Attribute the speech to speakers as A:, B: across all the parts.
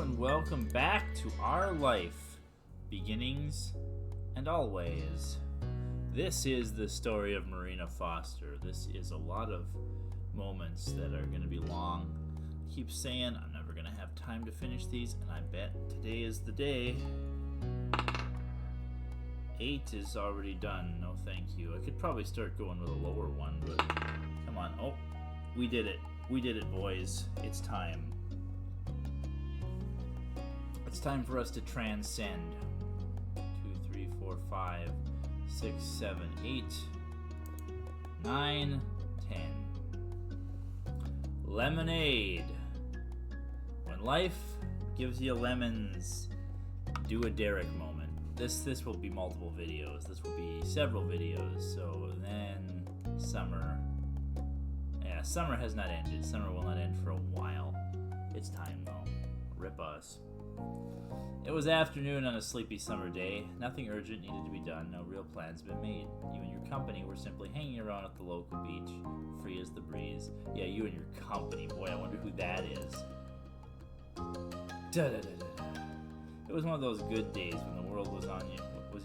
A: and welcome back to Our Life, Beginnings and Always. This is the story of Marina Foster. This is a lot of moments that are going to be long. I keep saying I'm never going to have time to finish these, and I bet today is the day. 8 is already done, no thank you. I could probably start going with a lower one, but come on. Oh, we did it. We did it, boys. It's time. It's time for us to transcend. 2, 3, 4, 5, 6, 7, 8, 9, 10. Lemonade. When life gives you lemons, do a Derek moment. This will be multiple videos. This will be several videos. So then summer. Yeah, summer has not ended. Summer will not end for a while. It's time though. Rip us. It was afternoon on a sleepy summer day. Nothing urgent needed to be done. No real plans been made. You and your company were simply hanging around at the local beach, free as the breeze. Yeah, you and your company. Boy, I wonder who that is. It was one of those good days when the world was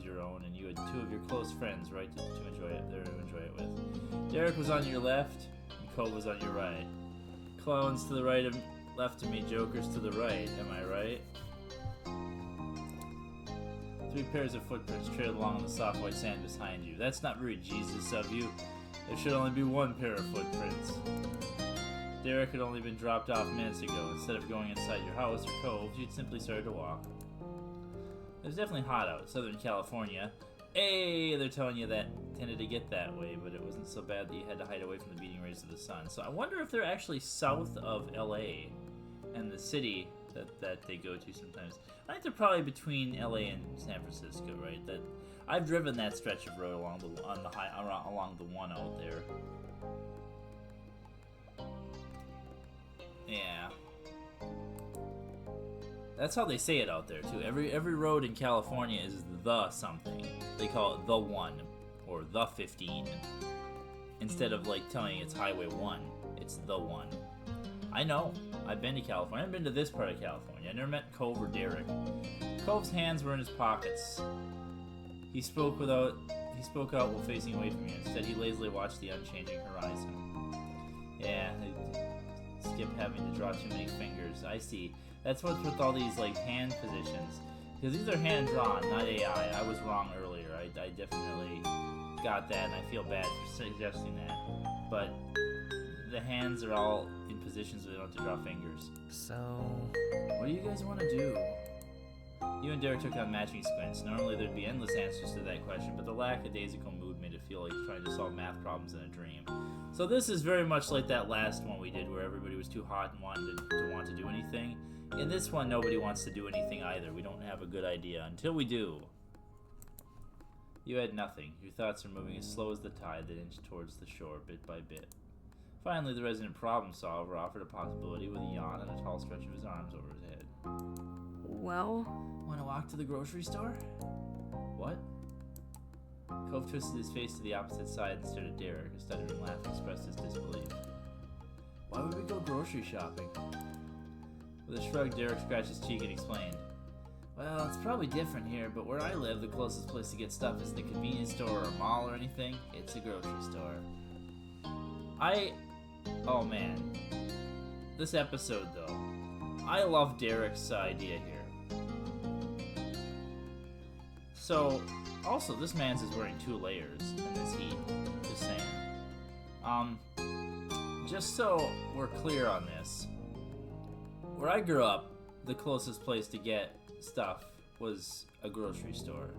A: your own, and you had two of your close friends right to enjoy it with. Derek was on your left, and Cove was on your right. Clones to the right and left of me, jokers to the right. Am I right? 3 pairs of footprints trailed along the soft white sand behind you. That's not very Jesus of you. There should only be 1 pair of footprints. Derek had only been dropped off minutes ago. Instead of going inside your house or cove, you'd simply started to walk. It was definitely hot out, Southern California. Hey, they're telling you that tended to get that way, but it wasn't so bad that you had to hide away from the beating rays of the sun. So I wonder if they're actually south of LA and the city that they go to sometimes. I think they're probably between LA and San Francisco, right? That I've driven that stretch of road along the one out there. Yeah. That's how they say it out there too. Every road in California is the something. They call it the 1 or the 15. Instead of like telling you it's Highway 1, it's the 1. I know. I've been to California. I've been to this part of California. I never met Cove or Derek. Cove's hands were in his pockets. He spoke out while facing away from you. Instead, he lazily watched the unchanging horizon. Yeah, skip having to draw too many fingers. I see. That's what's with all these like hand positions. Because these are hand drawn, not AI. I was wrong earlier. I definitely got that, and I feel bad for suggesting that. But the hands are all in positions where they don't have to draw fingers. So, what do you guys want to do? You and Derek took on matching squints. Normally there'd be endless answers to that question, but the lackadaisical mood made it feel like trying to solve math problems in a dream. So this is very much like that last one we did where everybody was too hot and wanted to want to do anything. In this one, nobody wants to do anything either. We don't have a good idea until we do. You had nothing. Your thoughts are moving as slow as the tide that inched towards the shore bit by bit. Finally, the resident problem solver offered a possibility with a yawn and a tall stretch of his arms over his head.
B: Well?
A: Want to walk to the grocery store? What? Cove twisted his face to the opposite side and stared at Derek. A stuttering laugh expressed his disbelief. Why would we go grocery shopping? With a shrug, Derek scratched his cheek and explained. Well, it's probably different here, but where I live, the closest place to get stuff isn't a convenience store or a mall or anything. It's a grocery store. Oh man. This episode, though. I love Derek's idea here. So, also, this man's is wearing 2 layers in this heat. Just saying. Just so we're clear on this. Where I grew up, the closest place to get stuff was a grocery store.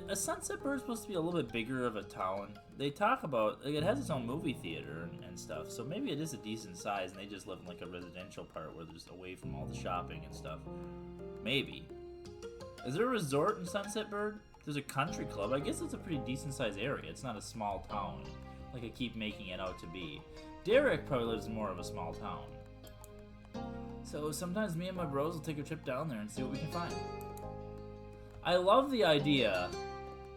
A: Is Sunset Bird supposed to be a little bit bigger of a town? They talk about, like, it has its own movie theater and stuff, so maybe it is a decent size and they just live in like a residential part where there's away from all the shopping and stuff. Maybe. Is there a resort in Sunset Bird? There's a country club. I guess it's a pretty decent sized area. It's not a small town like I keep making it out to be. Derek probably lives in more of a small town. So sometimes me and my bros will take a trip down there and see what we can find. I love the idea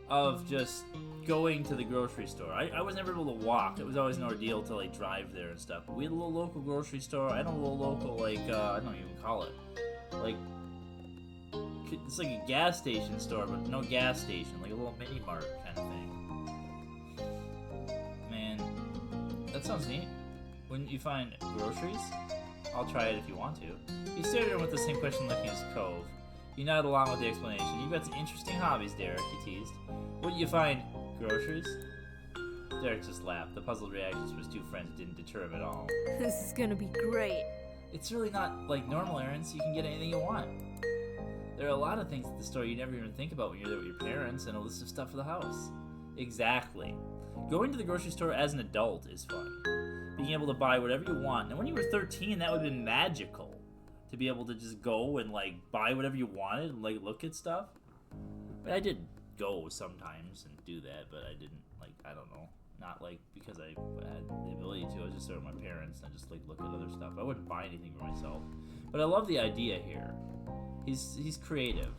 A: of just going to the grocery store. I was never able to walk. It was always an ordeal to drive there and stuff. But we had a little local grocery store. I had a little local I don't even call it. Like, it's like a gas station store, but no gas station. Like a little mini mart kind of thing. Man, that sounds neat. Wouldn't you find groceries? I'll try it if you want to. He stared at him with the same question looking at his Cove. He nodded along with the explanation. You've got some interesting hobbies, Derek, he teased. Wouldn't you find groceries? Derek just laughed. The puzzled reactions from his two friends didn't deter him at all.
B: This is gonna be great.
A: It's really not like normal errands. You can get anything you want. There are a lot of things at the store you never even think about when you're there with your parents, and a list of stuff for the house. Exactly. Going to the grocery store as an adult is fun. Being able to buy whatever you want. And when you were 13, that would have been magical. To be able to just go and, like, buy whatever you wanted and, like, look at stuff. But I did go sometimes and do that, but I didn't, like, I don't know. Not, like, because I had the ability to. I was just there with my parents and I just, like, look at other stuff. I wouldn't buy anything for myself. But I love the idea here. He's creative.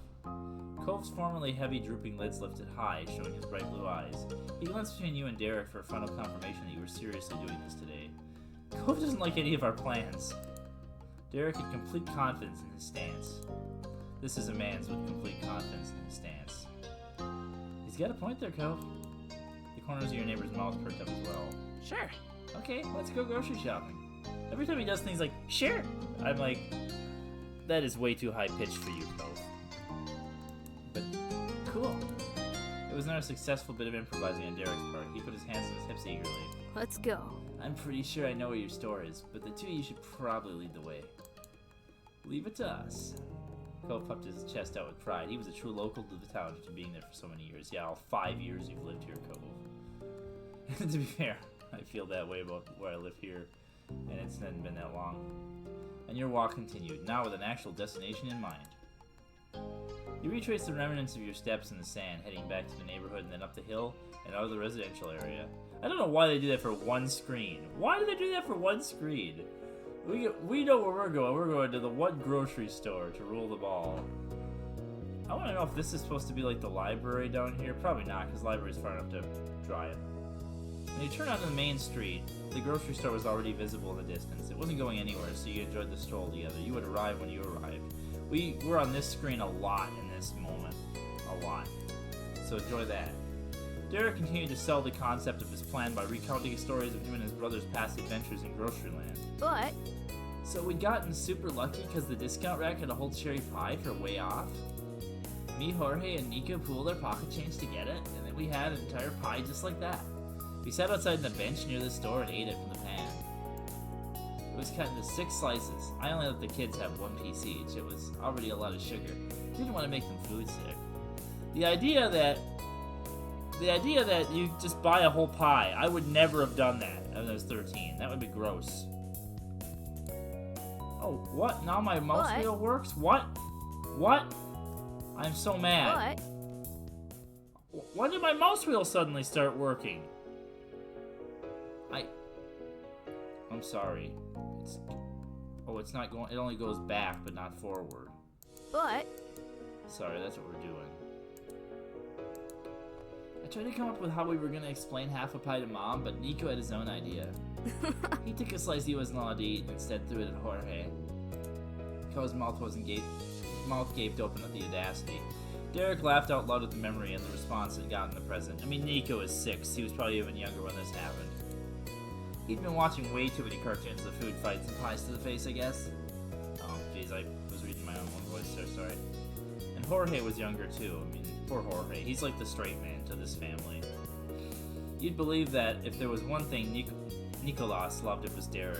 A: Cove's formerly heavy, drooping lids lifted high, showing his bright blue eyes. He glanced between you and Derek for a final confirmation that you were seriously doing this today. Cove doesn't like any of our plans. Derek had complete confidence in his stance. This is a man's with complete confidence in his stance. He's got a point there, Cove. The corners of your neighbor's mouth perked up as well.
B: Sure.
A: Okay, let's go grocery shopping. Every time he does things like, sure, I'm like, that is way too high-pitched for you, Cove. But, cool. It was not a successful bit of improvising on Derek's part. He put his hands on his hips eagerly.
B: Let's go.
A: I'm pretty sure I know where your store is, but the two of you should probably lead the way. Leave it to us. Cove puffed his chest out with pride. He was a true local to the town after being there for so many years. Yeah, all 5 years you've lived here, Cove. To be fair, I feel that way about where I live here, and it's not been that long. And your walk continued, now with an actual destination in mind. You retraced the remnants of your steps in the sand, heading back to the neighborhood and then up the hill and out of the residential area. I don't know why they do that for one screen. Why do they do that for one screen? We know where we're going. We're going to the one grocery store to rule them all. I want to know if this is supposed to be like the library down here. Probably not, because the library's far enough to drive. When you turn onto the main street, the grocery store was already visible in the distance. It wasn't going anywhere, so you enjoyed the stroll together. You would arrive when you arrived. We were on this screen a lot in this moment. A lot. So enjoy that. Derek continued to sell the concept of his plan by recounting stories of him and his brother's past adventures in Groceryland.
B: But...
A: So we'd gotten super lucky because the discount rack had a whole cherry pie for way off. Me, Jorge, and Nico pooled our pocket change to get it, and then we had an entire pie just like that. We sat outside on the bench near the store and ate it from the pan. It was cut into 6 slices. I only let the kids have 1 piece each. It was already a lot of sugar. Didn't want to make them food sick. The idea that you just buy a whole pie, I would never have done that when I was 13. That would be gross. Oh, what? Now my mouse wheel works? What? What? I'm so mad.
B: What?
A: When did my mouse wheel suddenly start working? I'm sorry. It's not going. It only goes back, but not forward.
B: But...
A: Sorry, that's what we're doing. I tried to come up with how we were going to explain half a pie to Mom, but Nico had his own idea. He took a slice he wasn't allowed to eat and instead threw it at Jorge. Cove's mouth gaped open at the audacity. Derek laughed out loud at the memory and the response it got in the present. I mean, Nico is 6. He was probably even younger when this happened. He'd been watching way too many cartoons of food fights and pies to the face, I guess. Oh, jeez, I was reading my own voice there, sorry. And Jorge was younger, too. I mean, poor Jorge. He's like the straight man to this family. You'd believe that if there was one thing Nicolas loved, it was Derek.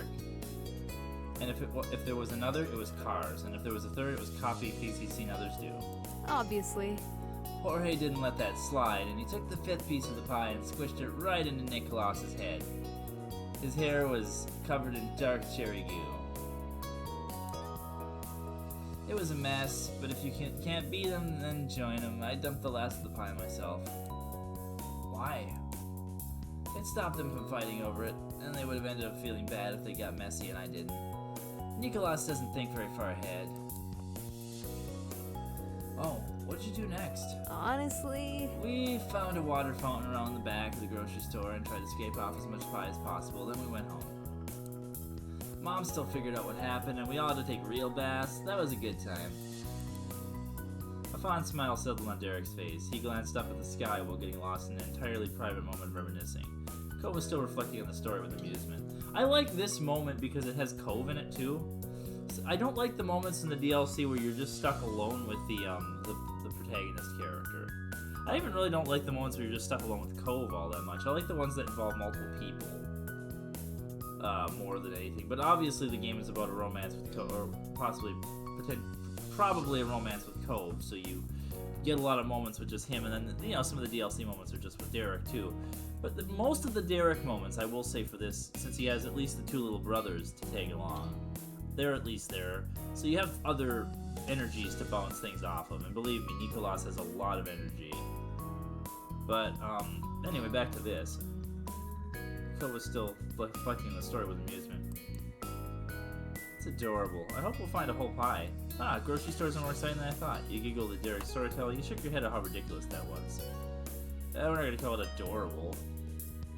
A: And if there was another, it was cars. And if there was a third, it was copying things he'd seen others do.
B: Obviously.
A: Jorge didn't let that slide, and he took the 5th piece of the pie and squished it right into Nicolas's head. His hair was covered in dark cherry goo. It was a mess, but if you can't beat them, then join them. I dumped the last of the pie myself. Why? It stopped them from fighting over it, and they would have ended up feeling bad if they got messy and I didn't. Nicolas doesn't think very far ahead. Oh, what'd you do next?
B: Honestly...
A: We found a water fountain around the back of the grocery store and tried to scrape off as much pie as possible, then we went home. Mom still figured out what happened, and we all had to take real baths. That was a good time. A fond smile settled on Derek's face. He glanced up at the sky while getting lost in an entirely private moment of reminiscing. Cove was still reflecting on the story with amusement. I like this moment because it has Cove in it too. I don't like the moments in the DLC where you're just stuck alone with the protagonist character. I even really don't like the moments where you're just stuck alone with Cove all that much. I like the ones that involve multiple people more than anything. But obviously the game is about a romance with Cove, or probably a romance with Cove, so you get a lot of moments with just him, and then, you know, some of the DLC moments are just with Derek too. But most of the Derek moments, I will say for this, since he has at least the two little brothers to tag along, they're at least there. So you have other energies to bounce things off of, and believe me, Nicolas has a lot of energy. But, anyway, back to this. Cove was still reflecting on the story with amusement. It's adorable. I hope we'll find a whole pie. Ah, grocery stores are more exciting than I thought. You giggled at Derek's storytelling. You shook your head at how ridiculous that was. We're not gonna call it adorable.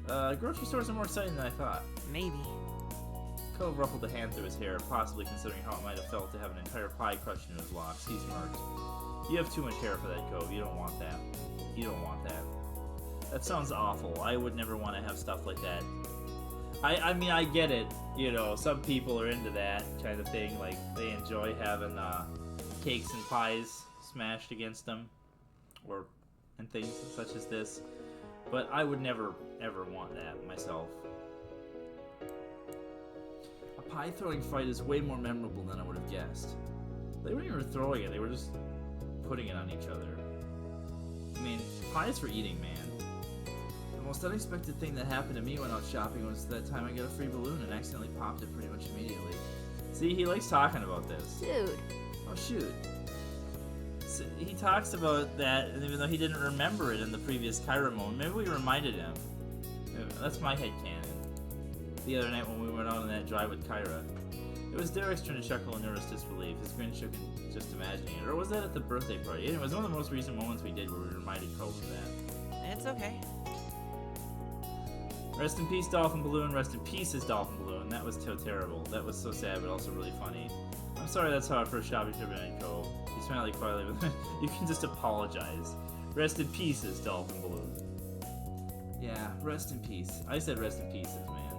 A: Grocery stores are more exciting than I thought.
C: Maybe.
A: Cove ruffled a hand through his hair, possibly considering how it might have felt to have an entire pie crushed into his locks. He smirked. You have too much hair for that, Cove. You don't want that. You don't want that. That sounds awful. I would never want to have stuff like that. I mean, I get it. You know, some people are into that kind of thing. Like, they enjoy having cakes and pies smashed against them. And things such as this. But I would never, ever want that myself. A pie-throwing fight is way more memorable than I would have guessed. They weren't even throwing it. They were just putting it on each other. I mean, pie is for eating, man. The most unexpected thing that happened to me when out shopping was that time I got a free balloon and accidentally popped it pretty much immediately. See, he likes talking about this.
B: Dude.
A: Oh, shoot. So he talks about that, and even though he didn't remember it in the previous Kyra moment, maybe we reminded him. That's my headcanon. The other night when we went out on that drive with Kyra. It was Derek's turn to chuckle in nervous disbelief. His grin shook in just imagining it. Or was that at the birthday party? Anyway, it was one of the most recent moments we did where we reminded Cove of that.
C: It's okay.
A: Rest in peace, Dolphin Balloon. Rest in peace, his Dolphin Balloon. That was so terrible. That was so sad, but also really funny. I'm sorry that's how our first shopping trip ended, Cove. He smiled like quietly, but you can just apologize. Rest in peace, his Dolphin Balloon. Yeah, rest in peace. I said rest in pieces, man.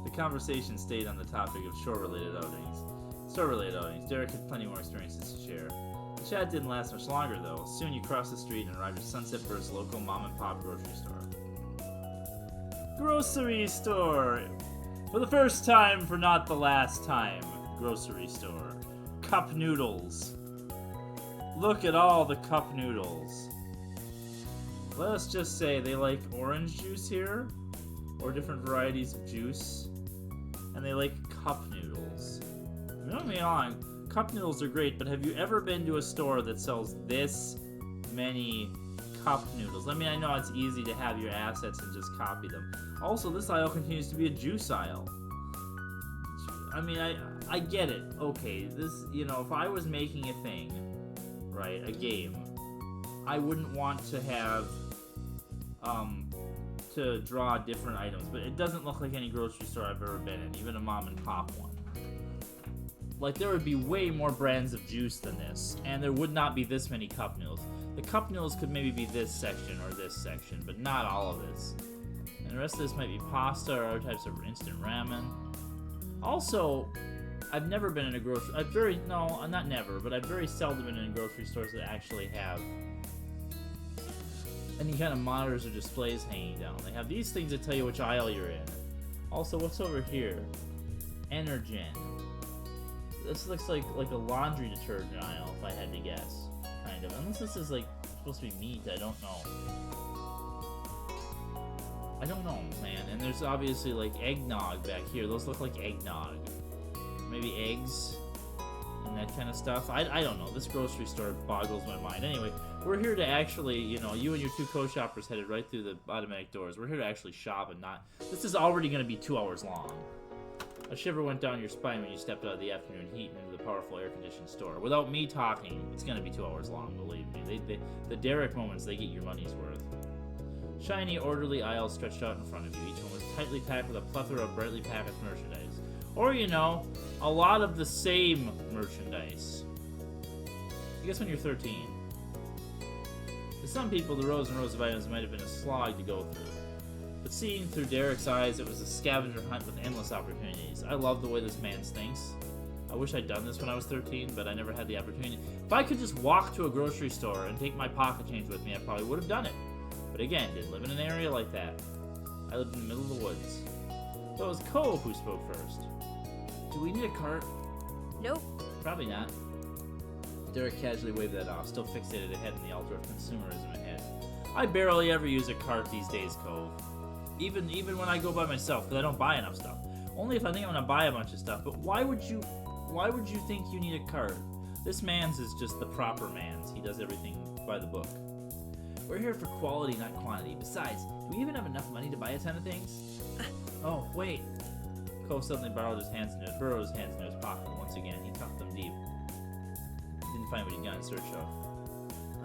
A: The conversation stayed on the topic of shore-related outings. Store-related outings. Derek had plenty more experiences to share. The chat didn't last much longer, though. Soon you crossed the street and arrived at Sunset Burst's local mom-and-pop grocery store. Grocery store! For the first time, for not the last time. Grocery store. Cup noodles. Look at all the cup noodles. Let us just say they like orange juice here, or different varieties of juice, and they like cup noodles. Don't get me wrong, cup noodles are great, but have you ever been to a store that sells this many cup noodles? I mean, I know it's easy to have your assets and just copy them. Also, this aisle continues to be a juice aisle. I mean, I get it. Okay, this, you know, if I was making a thing, right, a game, I wouldn't want to have, to draw different items, but it doesn't look like any grocery store I've ever been in, even a mom and pop one. Like, there would be way more brands of juice than this, and there would not be this many cup noodles. The cup noodles could maybe be this section or this section, but not all of this. And the rest of this might be pasta or other types of instant ramen. Also, I've never been in a grocery... I've very seldom been in grocery stores that actually have any kind of monitors or displays hanging down. They have these things that tell you which aisle you're in. Also, what's over here? Energen. This looks like a laundry detergent aisle, if I had to guess. Kind of. Unless this is, like, supposed to be meat, I don't know. I don't know, man. And there's obviously, like, eggnog back here. Those look like eggnog. Maybe eggs and that kind of stuff. I don't know. This grocery store boggles my mind. Anyway, we're here to actually, you know, you and your two co-shoppers headed right through the automatic doors. We're here to actually shop and not... This is already going to be 2 hours long. A shiver went down your spine when you stepped out of the afternoon heat and into the powerful air-conditioned store. Without me talking, it's going to be 2 hours long, believe me. The Derek moments, they get your money's worth. Shiny, orderly aisles stretched out in front of you. Each one was tightly packed with a plethora of brightly packaged merchandise. Or, you know, a lot of the same merchandise. I guess when you're 13. To some people, the rows and rows of items might have been a slog to go through. But seeing through Derek's eyes, it was a scavenger hunt with endless opportunities. I love the way this man thinks. I wish I'd done this when I was 13, but I never had the opportunity. If I could just walk to a grocery store and take my pocket change with me, I probably would have done it. But again, didn't live in an area like that. I lived in the middle of the woods. So it was Cove who spoke first. Do we need a cart?
B: Nope.
A: Probably not. Derek casually waved that off, still fixated ahead in the altar of consumerism ahead. I barely ever use a cart these days, Cove. Even when I go by myself, because I don't buy enough stuff. Only if I think I'm gonna buy a bunch of stuff. But why would you think you need a cart? This man's is just the proper man's. He does everything by the book. We're here for quality, not quantity. Besides, do we even have enough money to buy a ton of things? Oh, wait. Cove suddenly burrowed his hands into his pocket. Once again, he tucked them deep. Didn't find what he got in search of.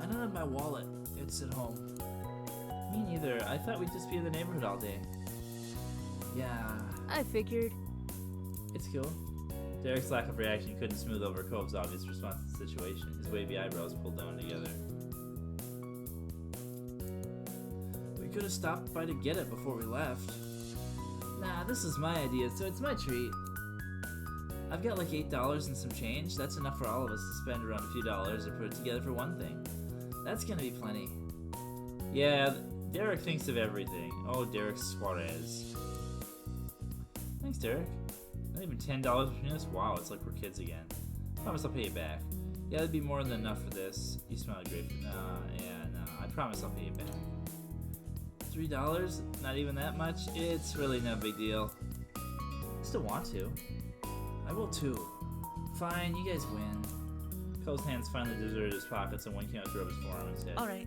A: I don't have my wallet. It's at home. Me neither. I thought we'd just be in the neighborhood all day. Yeah.
B: I figured.
A: It's cool. Derek's lack of reaction couldn't smooth over Cove's obvious response to the situation. His wavy eyebrows pulled down together. We could have stopped by to get it before we left. Nah, this is my idea, so it's my treat. I've got like $8 and some change. That's enough for all of us to spend around a few dollars to put it together for one thing. That's gonna be plenty. Yeah, Derek thinks of everything. Oh, Derek Suarez. Thanks, Derek. Not even $10 between us? Wow, it's like we're kids again. Promise I'll pay you back. Yeah, that'd be more than enough for this. You smell like grapefruit. No. I promise I'll pay you back. $3? Not even that much? It's really no big deal. I still want to. I will too. Fine, you guys win. Cole's hands finally deserted his pockets and one came out to rub his forearm and said,
B: Alright.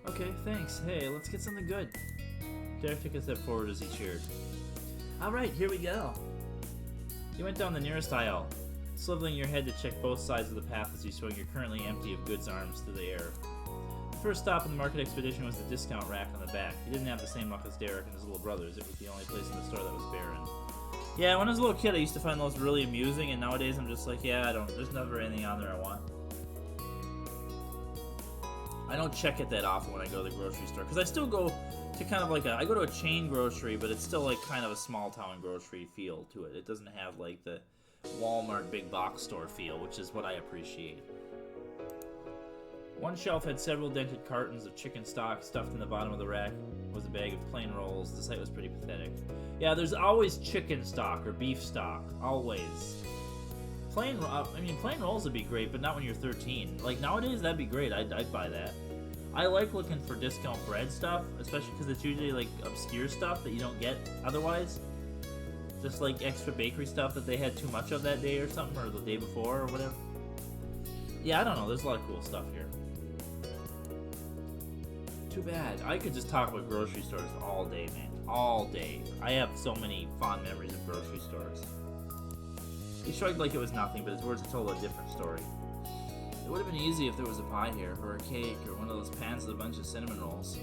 A: Okay, thanks. Hey, let's get something good. Derek took a step forward as he cheered. Alright, here we go. You went down the nearest aisle, swiveling your head to check both sides of the path as you swung your currently empty of goods arms through the air. The first stop in the market expedition was the discount rack on the back. You didn't have the same luck as Derek and his little brothers. It was the only place in the store that was barren. Yeah, when I was a little kid, I used to find those really amusing, and nowadays I'm just like, yeah, there's never anything on there I want. I don't check it that often when I go to the grocery store, because I still go to kind of like I go to a chain grocery, but it's still like kind of a small town grocery feel to it. It doesn't have like the Walmart big box store feel, which is what I appreciate. One shelf had several dented cartons of chicken stock. Stuffed in the bottom of the rack was a bag of plain rolls. The sight was pretty pathetic. Yeah, there's always chicken stock or beef stock. Always. Plain rolls would be great, but not when you're 13. Like, nowadays, that'd be great. I'd buy that. I like looking for discount bread stuff, especially because it's usually, like, obscure stuff that you don't get otherwise. Just, like, extra bakery stuff that they had too much of that day or something, or the day before, or whatever. Yeah, I don't know. There's a lot of cool stuff here. Too bad. I could just talk about grocery stores all day, man. All day. I have so many fond memories of grocery stores. He shrugged like it was nothing, but his words told a different story. It would have been easy if there was a pie here, or a cake, or one of those pans with a bunch of cinnamon rolls.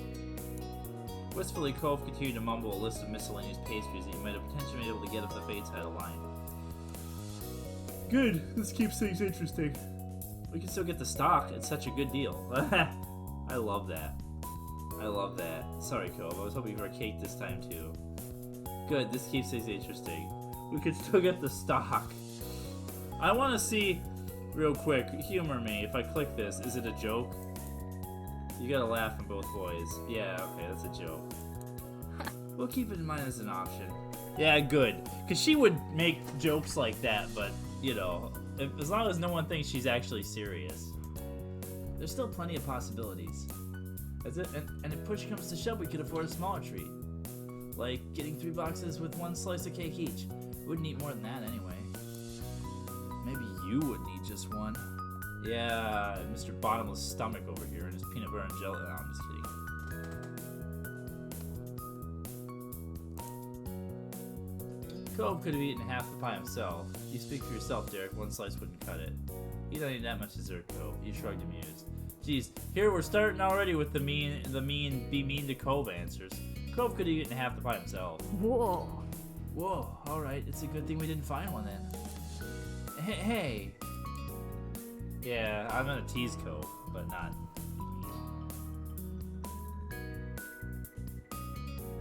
A: Wistfully, Cove continued to mumble a list of miscellaneous pastries that you might have potentially been able to get if the fates had aligned. Good. This keeps things interesting. We can still get the stock. It's such a good deal. I love that. I love that. Sorry, Cove. I was hoping for a cake this time, too. Good. This keeps things interesting. We can still get the stock. I want to see, real quick, humor me. If I click this, is it a joke? You gotta laugh from both boys. Yeah, okay, that's a joke. We'll keep it in mind as an option. Yeah, good. Because she would make jokes like that, but, you know, as long as no one thinks she's actually serious. There's still plenty of possibilities. And if push comes to shove, we could afford a smaller treat. Like getting 3 boxes with 1 slice of cake each. Wouldn't eat more than that anyway. Maybe you would need just 1. Yeah, Mr. Bottomless Stomach over here and his peanut butter and jelly. No, I'm just kidding. Cove could have eaten half the pie himself. You speak for yourself, Derek. 1 slice wouldn't cut it. You don't need that much dessert, Cove. You shrugged amused. Jeez, here we're starting already with the be mean to Cove answers. Cove could have eaten half the pie himself.
B: Whoa.
A: Whoa, alright, it's a good thing we didn't find one then. Hey! Yeah, I'm gonna tease Cove, but not.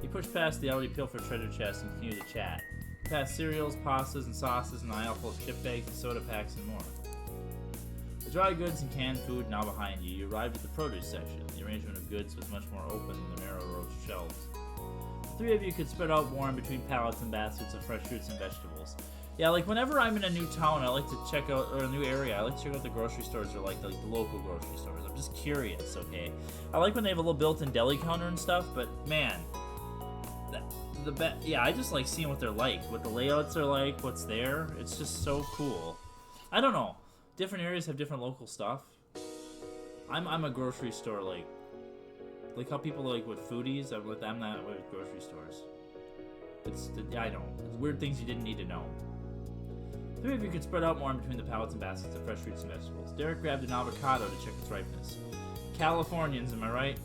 A: He pushed past the already pilfered treasure chest and continued to chat. Past cereals, pastas, and sauces, an aisle full of chip bags and soda packs and more. The dry goods and canned food now behind you, you arrived at the produce section. The arrangement of goods was much more open than the narrow rows of shelves. The three of you could spread out warm between pallets and baskets of fresh fruits and vegetables. Yeah, like whenever I'm in a new town, I like to check out, or a new area, I like to check out the grocery stores or like the local grocery stores. I'm just curious, okay? I like when they have a little built-in deli counter and stuff, but man, yeah, I just like seeing what they're like, what the layouts are like, what's there. It's just so cool. I don't know. Different areas have different local stuff. I'm a grocery store like how people like with foodies. I'm not with grocery stores. I don't. It's weird things you didn't need to know. Three of you could spread out more in between the pallets and baskets of fresh fruits and vegetables. Derek grabbed an avocado to check its ripeness. Californians, am I right?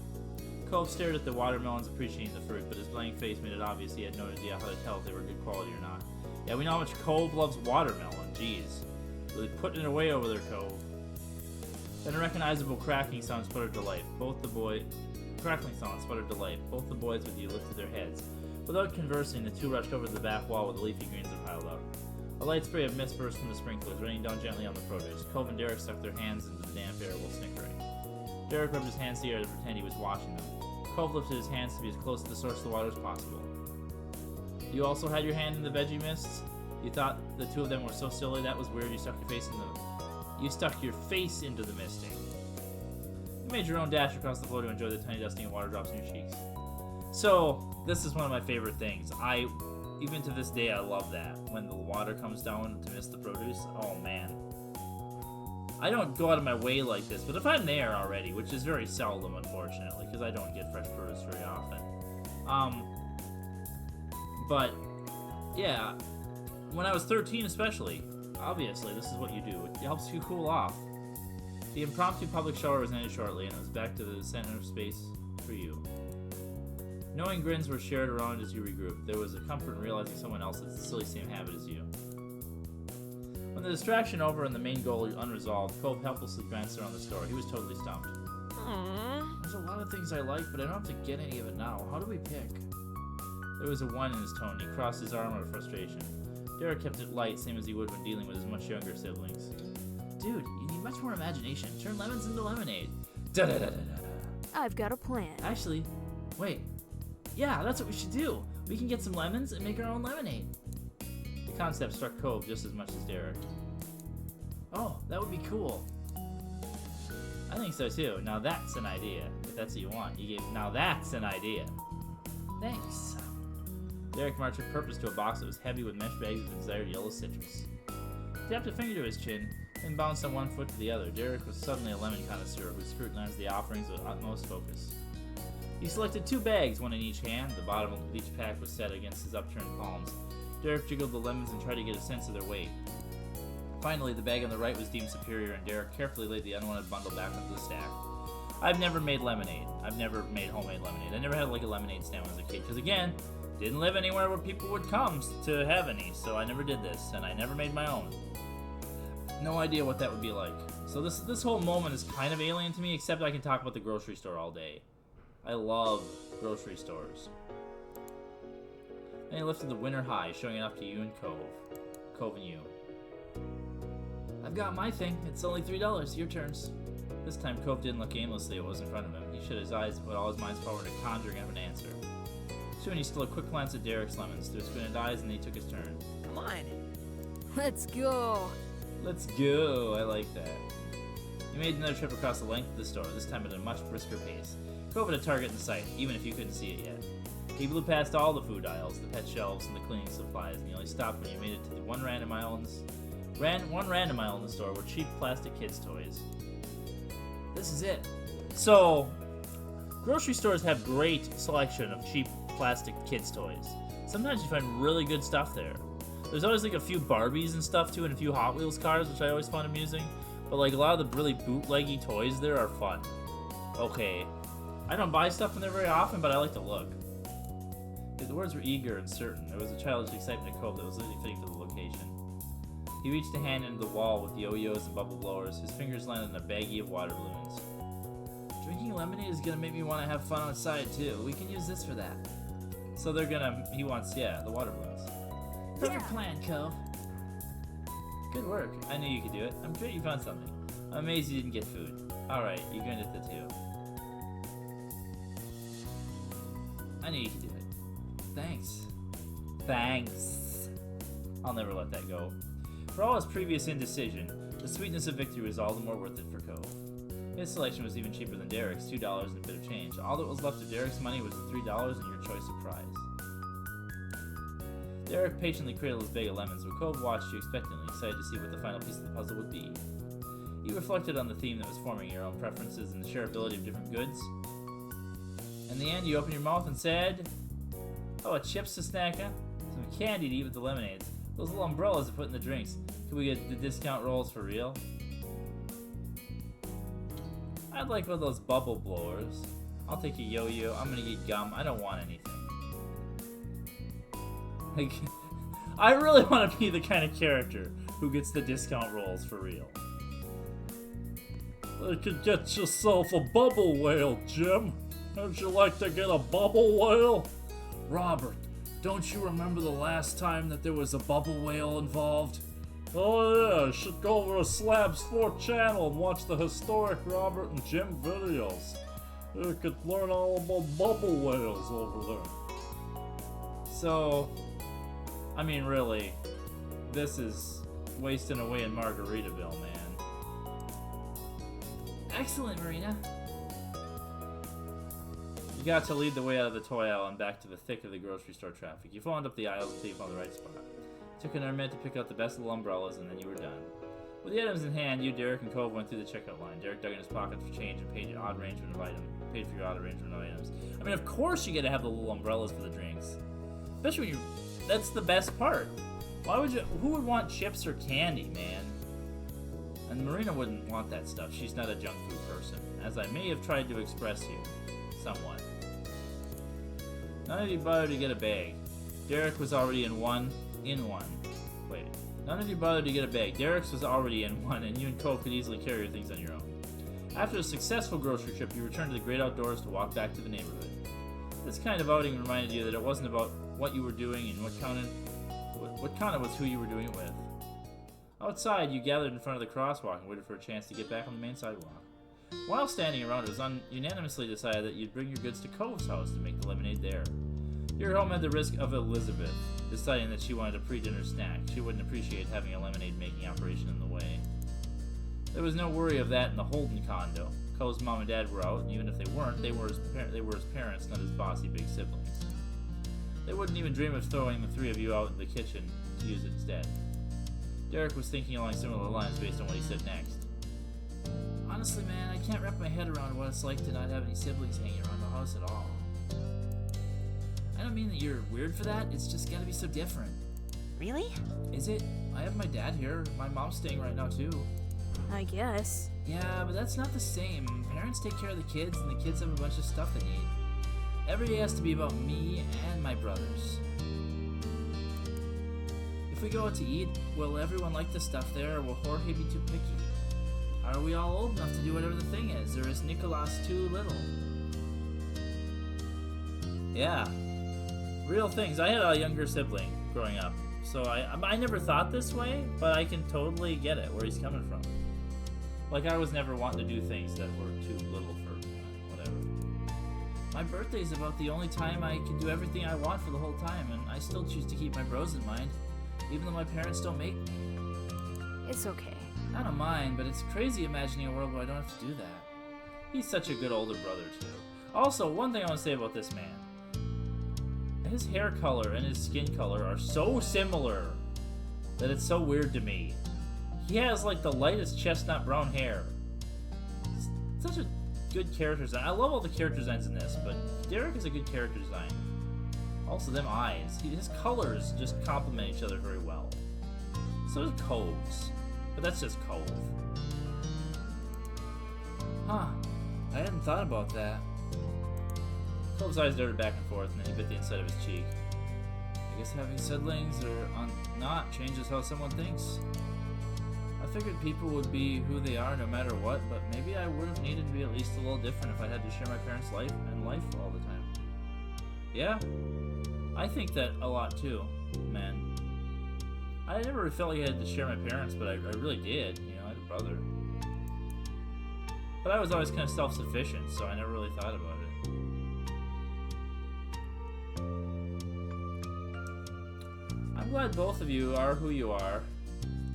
A: Cove stared at the watermelons, appreciating the fruit, but his blank face made it obvious he had no idea how to tell if they were good quality or not. Yeah, we know how much Cove loves watermelon. Jeez. Really putting it away over there, Cove. Then a recognizable cracking sound sputtered to life. Crackling sound sputtered to life. Both the boys with you lifted their heads. Without conversing, the two rushed over to the back wall where the leafy greens were piled up. A light spray of mist burst from the sprinklers, raining down gently on the produce. Cove and Derek stuck their hands into the damp air while snickering. Derek rubbed his hands together to pretend he was washing them. Cove lifted his hands to be as close to the source of the water as possible. You also had your hand in the veggie mists? You thought the two of them were so silly that was weird. You stuck your face into the misting. You made your own dash across the floor to enjoy the tiny dusting of water drops in your cheeks. So, this is one of my favorite things. Even to this day, I love that. When the water comes down to mist the produce, oh man. I don't go out of my way like this, but if I'm there already, which is very seldom, unfortunately, because I don't get fresh produce very often. But, yeah, when I was 13 especially, obviously, this is what you do. It helps you cool off. The impromptu public shower was ended shortly, and it was back to the center of space for you. Knowing grins were shared around as you regrouped, there was a comfort in realizing someone else had the silly same habit as you. When the distraction over and the main goal unresolved, Cove helplessly glanced around the store. He was totally stumped.
B: Aww.
A: There's a lot of things I like, but I don't have to get any of it now. How do we pick? There was a whine in his tone. He crossed his arm out of frustration. Derek kept it light, same as he would when dealing with his much younger siblings. Dude, you need much more imagination. Turn lemons into lemonade. Da-da-da-da-da.
B: I've got a plan.
A: Actually, wait. Yeah, that's what we should do. We can get some lemons and make our own lemonade. The concept struck Cove just as much as Derek. Oh, that would be cool. I think so too. Now that's an idea. If that's what you want. Now that's an idea. Thanks. Derek marched with purpose to a box that was heavy with mesh bags of the desired yellow citrus. He tapped a finger to his chin, then bounced on one foot to the other. Derek was suddenly a lemon connoisseur who scrutinized the offerings with utmost focus. He selected 2 bags, one in each hand. The bottom of each pack was set against his upturned palms. Derek jiggled the lemons and tried to get a sense of their weight. Finally, the bag on the right was deemed superior, and Derek carefully laid the unwanted bundle back onto the stack. I've never made lemonade. I've never made homemade lemonade. I never had like a lemonade stand when I was a kid, because again, didn't live anywhere where people would come to have any, so I never did this, and I never made my own. No idea what that would be like. So this whole moment is kind of alien to me, except I can talk about the grocery store all day. I love grocery stores. Then he lifted the winter high, showing it off to you and Cove. Cove and you. I've got my thing. It's only $3. Your turns. This time, Cove didn't look aimlessly at what was in front of him. He shut his eyes and put all his mind's power into conjuring up an answer. Soon he stole a quick glance at Derek's lemons through his squinted eyes, and then he took his turn.
C: Come on.
B: Let's go.
A: Let's go. I like that. He made another trip across the length of the store, this time at a much brisker pace. Cove had a target in sight, even if you couldn't see it yet. He blew past all the food aisles, the pet shelves, and the cleaning supplies, and he only stopped when you made it to the one random aisle in the store were cheap plastic kids' toys. This is it. So, grocery stores have great selection of cheap plastic kids' toys. Sometimes you find really good stuff there. There's always like a few Barbies and stuff too, and a few Hot Wheels cars, which I always find amusing. But like a lot of the really bootleggy toys there are fun. Okay. I don't buy stuff from there very often, but I like to look. The words were eager and certain. There was a childish excitement in Cove that was literally fitting for the location. He reached a hand into the wall with yo-yos and bubble blowers. His fingers landed on a baggie of water balloons. Drinking lemonade is gonna make me want to have fun outside too. We can use this for that. So they're gonna. He wants, yeah, the water balloons. Perfect plan, Cove. Good work. I knew you could do it. I'm sure you found something. I'm amazed you didn't get food. Alright, you grinned at the two. I knew you could do it. Thanks. Thanks. I'll never let that go. For all his previous indecision, the sweetness of victory was all the more worth it for Cove. His selection was even cheaper than Derek's, $2 and a bit of change. All that was left of Derek's money was the $3 and your choice of prize. Derek patiently cradled his bag of lemons, while Cove watched you expectantly, excited to see what the final piece of the puzzle would be. You reflected on the theme that was forming your own preferences and the shareability of different goods. In the end, you opened your mouth and said, "Oh, a chips to snack on? Some candy to eat with the lemonades. Those little umbrellas to put in the drinks. Can we get the discount rolls for real?" I'd like one of those bubble blowers. I'll take a yo-yo. I'm gonna get gum. I don't want anything. Like, I really want to be the kind of character who gets the discount rolls for real. You could get yourself a bubble whale, Jim. How'd you like to get a bubble whale? Robert, don't you remember the last time that there was a bubble whale involved? Oh yeah, you should go over to Slab's 4th channel and watch the historic Robert and Jim videos. You could learn all about bubble whales over there. So, I mean, really, this is wasting away in Margaritaville, man. Excellent, Marina. You got to lead the way out of the toy aisle and back to the thick of the grocery store traffic. You followed up the aisles until you found the right spot. Took another minute to pick out the best little umbrellas, and then you were done. With the items in hand, you, Derek, and Cove went through the checkout line. Derek dug in his pocket for change and paid your odd arrangement of items. I mean, of course you gotta have the little umbrellas for the drinks. Especially when that's the best part. Why would you? Who would want chips or candy, man? And Marina wouldn't want that stuff. She's not a junk food person, as I may have tried to express you, somewhat. None of you bothered to get a bag. Derek was already in one. Wait. None of you bothered to get a bag. Derek's was already in one, and you and Cove could easily carry your things on your own. After a successful grocery trip, you returned to the great outdoors to walk back to the neighborhood. This kind of outing reminded you that it wasn't about what you were doing and what counted was who you were doing it with. Outside, you gathered in front of the crosswalk and waited for a chance to get back on the main sidewalk. While standing around, it was unanimously decided that you'd bring your goods to Cove's house to make the lemonade there. Your home at the risk of Elizabeth deciding that she wanted a pre-dinner snack. She wouldn't appreciate having a lemonade-making operation in the way. There was no worry of that in the Holden condo. Cove's mom and dad were out, and even if they weren't, they were his parents, not his bossy big siblings. They wouldn't even dream of throwing the three of you out in the kitchen to use it instead. Derek was thinking along similar lines based on what he said next. Honestly, man, I can't wrap my head around what it's like to not have any siblings hanging around the house at all. I don't mean that you're weird for that, it's just gotta be so different.
B: Really?
A: Is it? I have my dad here, my mom's staying right now too.
B: I guess.
A: Yeah, but that's not the same. Parents take care of the kids, and the kids have a bunch of stuff they need. Every day has to be about me and my brothers. If we go out to eat, will everyone like the stuff there, or will Jorge be too picky? Are we all old enough to do whatever the thing is, or is Nicolas too little? Yeah. Real things. I had a younger sibling growing up, so I never thought this way, but I can totally get it, where he's coming from. Like, I was never wanting to do things that were too little for whatever. My birthday's about the only time I can do everything I want for the whole time, and I still choose to keep my bros in mind, even though my parents don't make me.
B: It's okay.
A: I don't mind, but it's crazy imagining a world where I don't have to do that. He's such a good older brother, too. Also, one thing I want to say about this man. His hair color and his skin color are so similar that it's so weird to me. He has like the lightest chestnut brown hair. It's such a good character design. I love all the character designs in this, but Derek is a good character design. Also, them eyes. His colors just complement each other very well. So does Cove's, but that's just Cove. Huh. I hadn't thought about that. Cove's eyes darted back and forth, and then he bit the inside of his cheek. I guess having siblings or not changes how someone thinks. I figured people would be who they are no matter what, but maybe I would have needed to be at least a little different if I had to share my parents' life all the time. Yeah, I think that a lot too, man. I never really felt like I had to share my parents, but I really did. You know, I had a brother. But I was always kind of self-sufficient, so I never really thought about it. I'm glad both of you are who you are.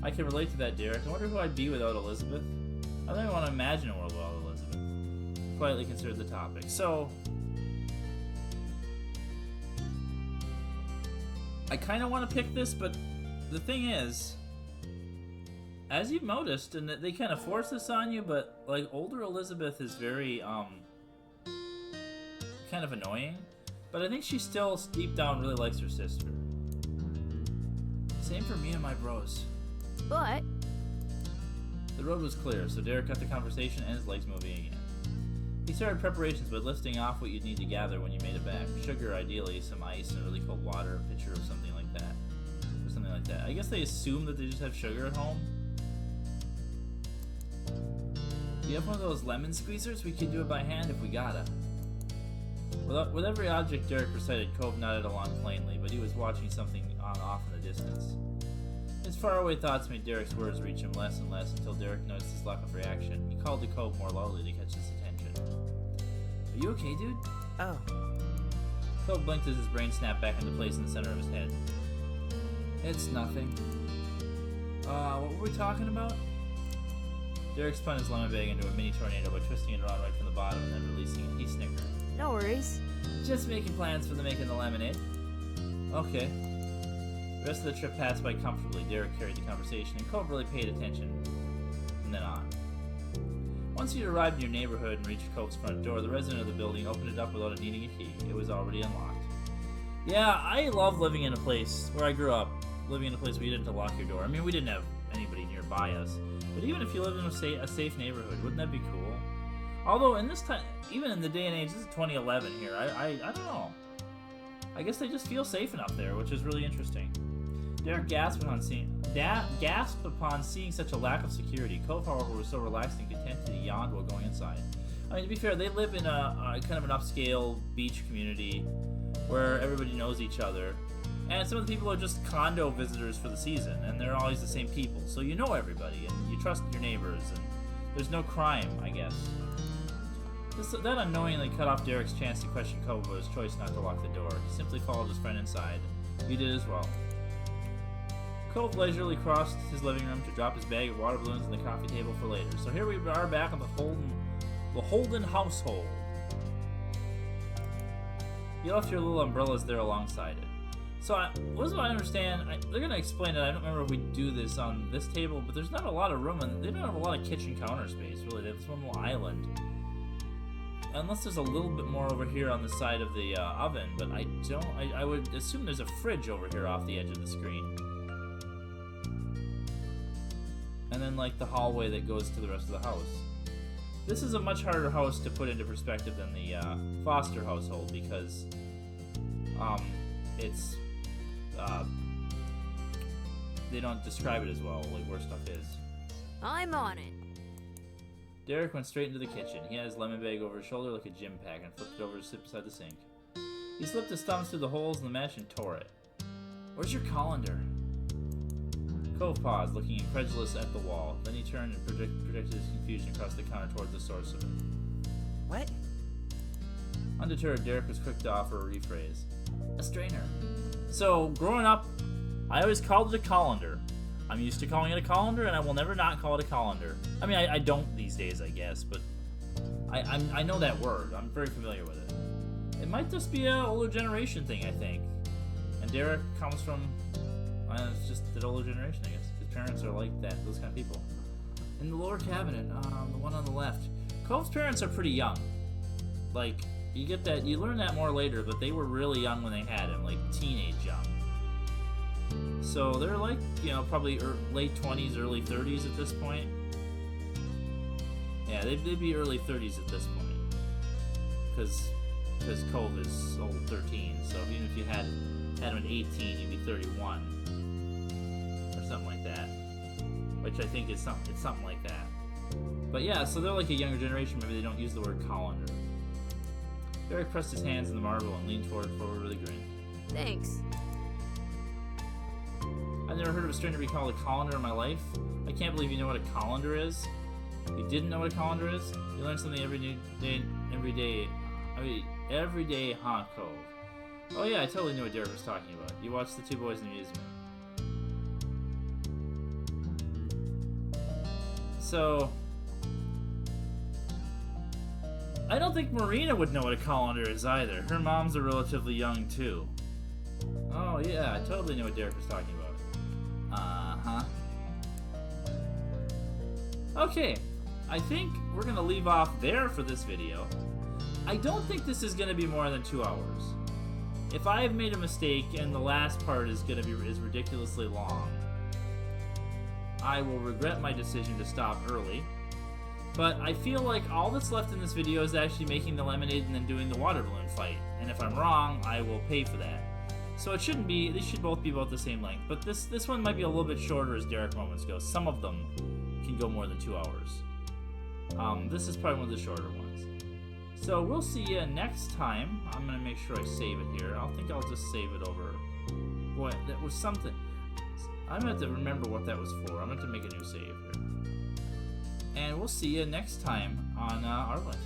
A: I can relate to that, Derek. I wonder who I'd be without Elizabeth. I don't even want to imagine a world without Elizabeth. Quietly considered the topic. So, I kind of want to pick this, but the thing is, as you've noticed, and they kind of force this on you, but like older Elizabeth is very kind of annoying. But I think she still deep down really likes her sister. Same for me and my bros.
B: But
A: The road was clear, so Derek got the conversation and his legs moving again. He started preparations by listing off what you'd need to gather when you made it back. Sugar, ideally, some ice, and really cold water, a pitcher of something like that. Or something like that. I guess they assume that they just have sugar at home. Do you have one of those lemon squeezers? We could do it by hand if we gotta. With every object Derek recited, Cove nodded along plainly, but he was watching something on off in the distance. His faraway thoughts made Derek's words reach him less and less until Derek noticed his lack of reaction. He called to Cove more loudly to catch his attention. Are you okay, dude?
B: Oh.
A: Cove blinked as his brain snapped back into place in the center of his head. It's nothing. What were we talking about? Derek spun his lemon bag into a mini tornado by twisting it around right from the bottom and then releasing it. He snickered.
B: No worries.
A: Just making plans for the making the lemonade. Okay. The rest of the trip passed by comfortably. Derek carried the conversation, and Cove really paid attention from then on. Once you arrived in your neighborhood and reached Cove's front door, the resident of the building opened it up without it needing a key. It was already unlocked. Yeah, I love living in a place where I grew up, living in a place where you didn't have to lock your door. I mean, we didn't have anybody nearby us, but even if you lived in a safe neighborhood, wouldn't that be cool? Although in this time, even in the day and age, this is 2011 here, I don't know. I guess they just feel safe enough there, which is really interesting. Derek gasped upon seeing such a lack of security. Cove, however, was so relaxed and content that he yawned while going inside. I mean, to be fair, they live in a kind of an upscale beach community where everybody knows each other. And some of the people are just condo visitors for the season, and they're always the same people. So you know everybody, and you trust your neighbors, and there's no crime, I guess. That unknowingly cut off Derek's chance to question Cove about his choice not to lock the door. He simply followed his friend inside. You did as well. Cove leisurely crossed his living room to drop his bag of water balloons on the coffee table for later. So here we are back on the Holden household. You left your little umbrellas there alongside it. So, what I understand, they're going to explain it. I don't remember if we do this on this table, but there's not a lot of room, and they don't have a lot of kitchen counter space, really. They have this one little island. Unless there's a little bit more over here on the side of the oven, but I would assume there's a fridge over here off the edge of the screen. And then, like, the hallway that goes to the rest of the house. This is a much harder house to put into perspective than the Foster household, because it's they don't describe it as well, like where stuff is.
B: I'm on it.
A: Derek went straight into the kitchen. He had his lemon bag over his shoulder like a gym pack and flipped it over to sit beside the sink. He slipped his thumbs through the holes in the mesh and tore it. Where's your colander? Cove paused, looking incredulous at the wall. Then he turned and projected his confusion across the counter towards the source of it.
B: What?
A: Undeterred, Derek was quick to offer a rephrase. A strainer. So, growing up, I always called it a colander. I'm used to calling it a colander, and I will never not call it a colander. I mean, I don't these days, I guess, but I know that word. I'm very familiar with it. It might just be an older generation thing, I think. And Derek comes from, it's just the older generation, I guess. His parents are like that, those kind of people. In the lower cabinet, the one on the left. Cove's parents are pretty young. Like, you get that, you learn that more later, but they were really young when they had him, like teenage young. So they're like, probably late 20s, early 30s at this point. Yeah, they'd be early 30s at this point. Because because Cove is old 13. So even if you had him at 18, you'd be 31 or something like that. Which I think is something like that. But yeah, so they're like a younger generation. Maybe they don't use the word colander. Derek pressed his hands in the marble and leaned forward with a grin.
B: Thanks.
A: I've never heard of a stranger be called a colander in my life. I can't believe you know what a colander is. You didn't know what a colander is? You learn something every day, huh, Cove? Oh yeah, I totally knew what Derek was talking about. You watched The Two Boys in the Amusement. So, I don't think Marina would know what a colander is either. Her moms are relatively young too. Oh yeah, I totally knew what Derek was talking about. Uh-huh. Okay, I think we're gonna leave off there for this video. I don't think this is gonna be more than 2 hours. If I have made a mistake and the last part is ridiculously long, I will regret my decision to stop early. But I feel like all that's left in this video is actually making the lemonade and then doing the water balloon fight. And if I'm wrong, I will pay for that. So it shouldn't be, these should both be about the same length. But this one might be a little bit shorter as Derek moments go. Some of them can go more than 2 hours. This is probably one of the shorter ones. So we'll see you next time. I'm going to make sure I save it here. I think I'll just save it over. Boy, that was something. I'm going to have to remember what that was for. I'm going to have to make a new save here. And we'll see you next time on our list.